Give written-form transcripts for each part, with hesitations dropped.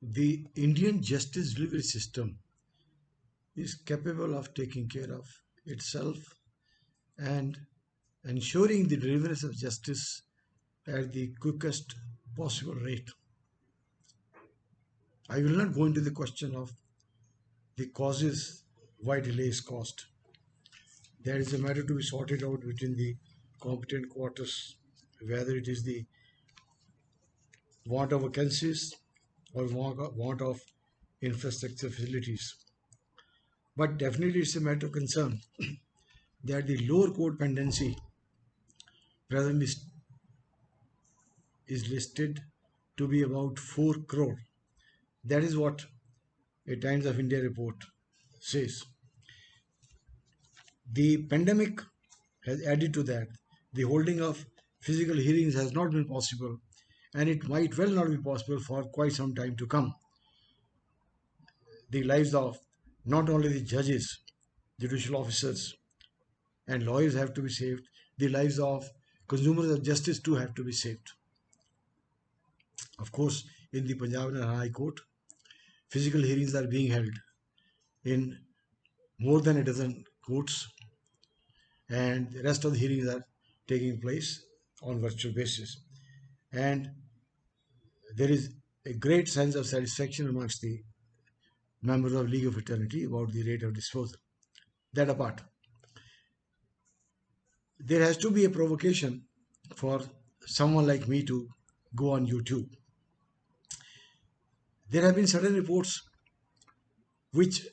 The Indian justice delivery system is capable of taking care of itself and ensuring the delivery of justice at the quickest possible rate. I will not go into the question of the causes why delay is caused. There is a matter to be sorted out between the competent quarters, whether it is the want of vacancies or want of infrastructure facilities. But definitely it's a matter of concern that the lower court pendency presently is listed to be about 4 crore. That is what a Times of India report says. The pandemic has added to that. The holding of physical hearings has not been possible, and it might well not be possible for quite some time to come. The lives of not only the judges, judicial officers, and lawyers have to be saved, the lives of consumers of justice too have to be saved. Of course, in the Punjab and High Court, physical hearings are being held in more than a dozen courts, and the rest of the hearings are taking place on virtual basis. And there is a great sense of satisfaction amongst the members of legal fraternity about the rate of disposal. That apart, there has to be a provocation for someone like me to go on YouTube. There have been certain reports which,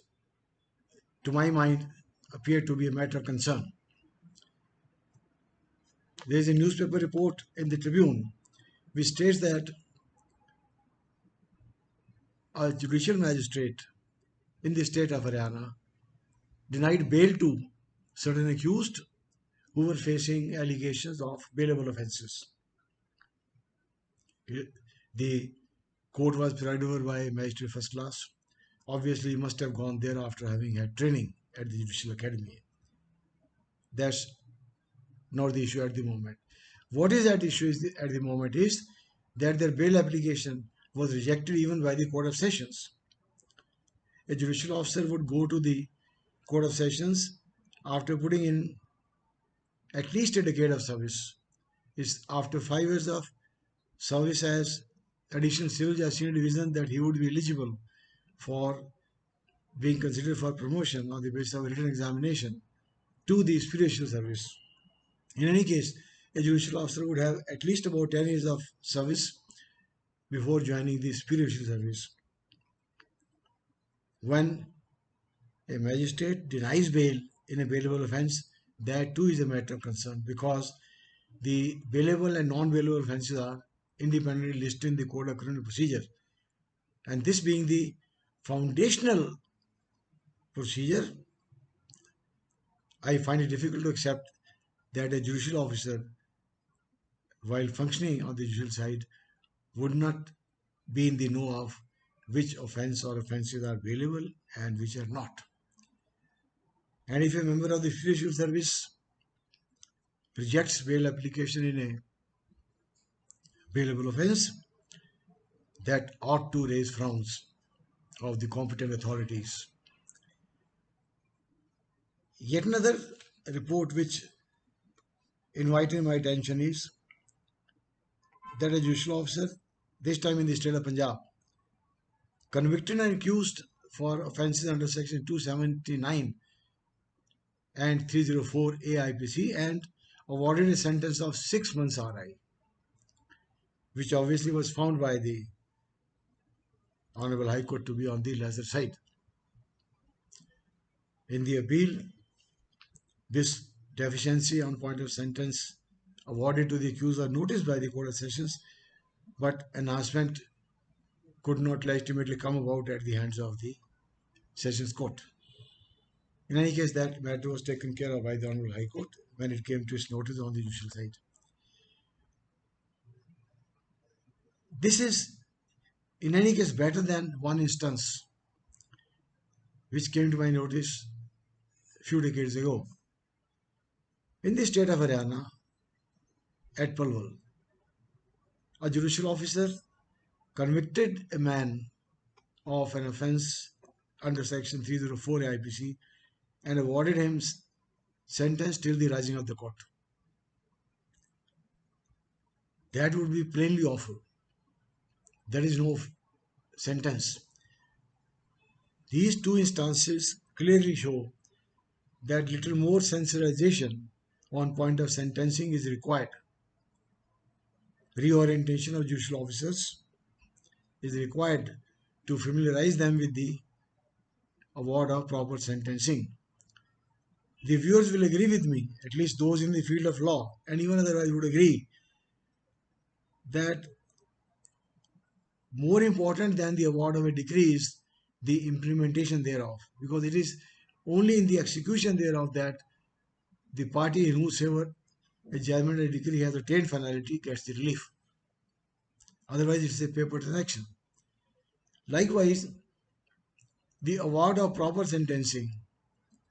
to my mind, appear to be a matter of concern. There is a newspaper report in the Tribune which states that a judicial magistrate in the state of Haryana denied bail to certain accused who were facing allegations of bailable offences. The court was presided over by a magistrate first class. Obviously, he must have gone there after having had training at the Judicial Academy. That's not the issue at the moment. What is at issue at the moment is that their bail application was rejected even by the Court of Sessions. A judicial officer would go to the Court of Sessions after putting in at least a decade of service. It's after 5 years of service as additional civil judge senior division that he would be eligible for being considered for promotion on the basis of a written examination to the spiritual service. In any case, a judicial officer would have at least about 10 years of service before joining the spiritual service. When a magistrate denies bail in a bailable offence, that too is a matter of concern because the bailable and non-bailable offences are independently listed in the Code of Criminal Procedure. And this being the foundational procedure, I find it difficult to accept that a judicial officer, while functioning on the judicial side, would not be in the know of which offence or offences are bailable and which are not. And if a member of the judicial service rejects bail application in a bailable offence, that ought to raise frowns of the competent authorities. Yet another report which invited my attention is that a judicial officer, this time in the state of Punjab, convicted and accused for offences under section 279 and 304 AIPC and awarded a sentence of 6 months RI, which obviously was found by the Honorable High Court to be on the lesser side. In the appeal, this deficiency on point of sentence awarded to the accused was noticed by the Court of Sessions, but enhancement could not legitimately come about at the hands of the Sessions Court. In any case, that matter was taken care of by the Honorable High Court when it came to its notice on the judicial side. This is, in any case, better than one instance which came to my notice a few decades ago. In the state of Haryana, at Palwal, a judicial officer convicted a man of an offence under Section 304 IPC and awarded him sentence till the rising of the court. That would be plainly awful. There is no sentence. These two instances clearly show that little more sensitization on point of sentencing is required. Reorientation of judicial officers is required to familiarize them with the award of proper sentencing. The viewers will agree with me, at least those in the field of law, and even otherwise would agree that more important than the award of a decree is the implementation thereof, because it is only in the execution thereof that the party in whose favor a judgment or decree has attained finality gets the relief. Otherwise, it is a paper transaction. Likewise, the award of proper sentencing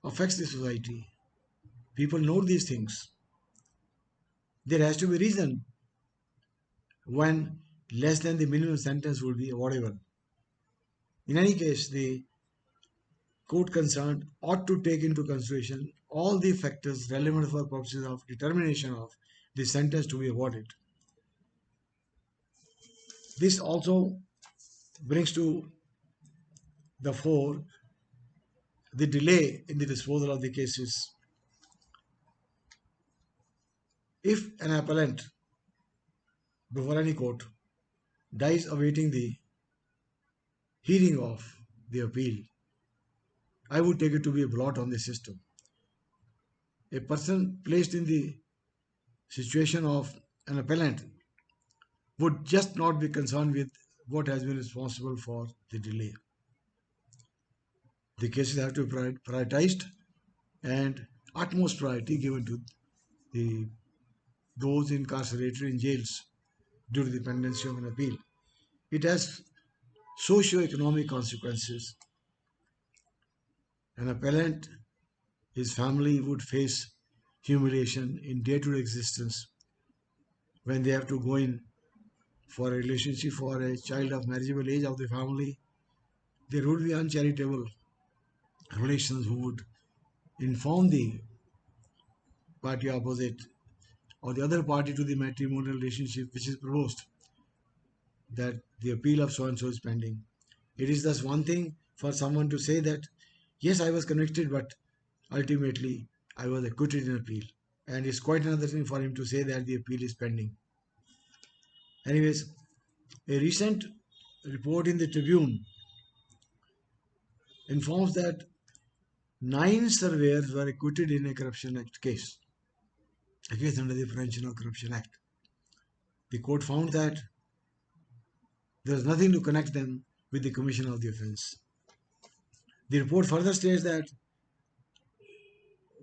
affects the society. People know these things. There has to be reason when less than the minimum sentence would be awardable. In any case, the court concerned ought to take into consideration all the factors relevant for purposes of determination of the sentence to be awarded. This also brings to the fore the delay in the disposal of the cases. If an appellant before any court dies awaiting the hearing of the appeal, I would take it to be a blot on the system. A person placed in the situation of an appellant would just not be concerned with what has been responsible for the delay. The cases have to be prioritized and utmost priority given to those incarcerated in jails due to the pendency of an appeal. It has socio-economic consequences. An appellant, his family would face humiliation in day-to-day existence when they have to go in for a relationship for a child of marriageable age of the family. There would be uncharitable relations who would inform the party opposite or the other party to the matrimonial relationship which is proposed that the appeal of so and so is pending. It is thus one thing for someone to say that yes, I was convicted, but ultimately I was acquitted in appeal, and it's quite another thing for him to say that the appeal is pending. Anyways, a recent report in the Tribune informs that 9 surveyors were acquitted in a Corruption Act case, a case under the Prevention of Corruption Act. The court found that there was nothing to connect them with the commission of the offence. The report further states that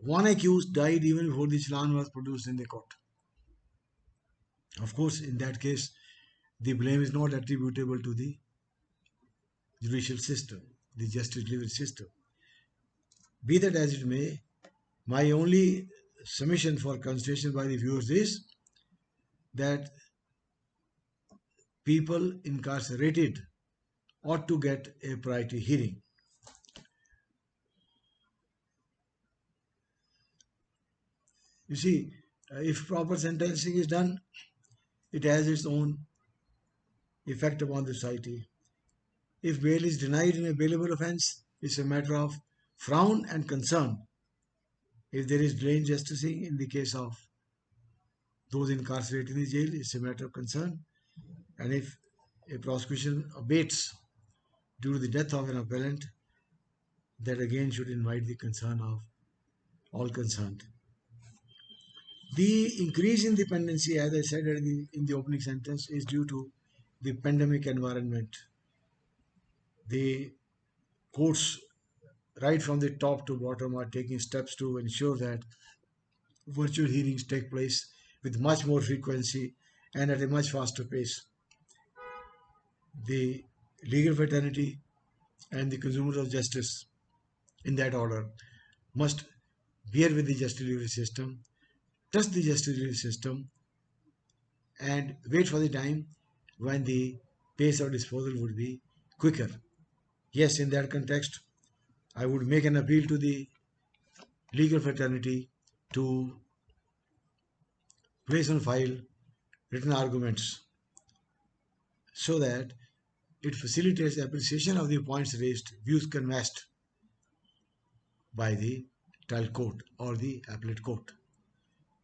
one accused died even before the challan was produced in the court. Of course, in that case, the blame is not attributable to the judicial system, the justice delivery system. Be that as it may, my only submission for consideration by the viewers is that people incarcerated ought to get a priority hearing. You see, if proper sentencing is done, it has its own effect upon the society. If bail is denied in a bailable offence, it's a matter of frown and concern. If there is delay in justicing in the case of those incarcerated in the jail, it's a matter of concern. And if a prosecution abates due to the death of an appellant, that again should invite the concern of all concerned. The increase in dependency, as I said in the opening sentence, is due to the pandemic environment. The courts, right from the top to bottom, are taking steps to ensure that virtual hearings take place with much more frequency and at a much faster pace. The legal fraternity and the consumers of justice, in that order, must bear with the justice delivery system, trust the justice delivery system, and wait for the time when the pace of disposal would be quicker. Yes, in that context, I would make an appeal to the legal fraternity to place on file written arguments so that it facilitates appreciation of the points raised, views canvassed by the trial court or the appellate court.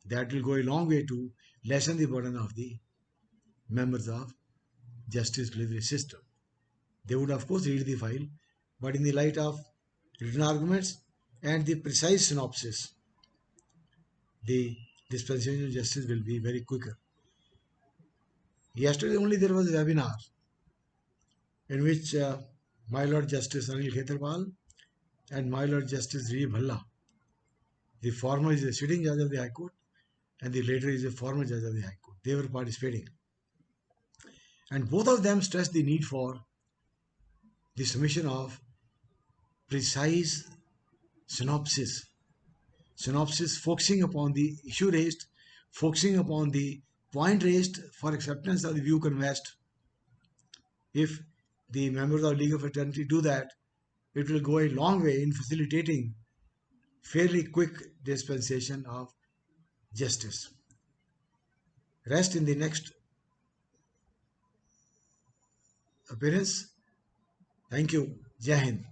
That will go a long way to lessen the burden of the members of justice delivery system. They would of course read the file, but in the light of written arguments and the precise synopsis, the dispensation of justice will be very quicker. Yesterday only there was a webinar in which my Lord Justice Anil Khetarpal and my Lord Justice Ree Bhalla, the former is a sitting judge of the High Court and the later is a former judge of the High Court. They were participating. And both of them stressed the need for the submission of precise synopsis. Synopsis focusing upon the issue raised, focusing upon the point raised for acceptance of the view canvassed. If the members of legal fraternity do that, it will go a long way in facilitating fairly quick dispensation of justice. Rest in the next appearance. Thank you. Jai Hind.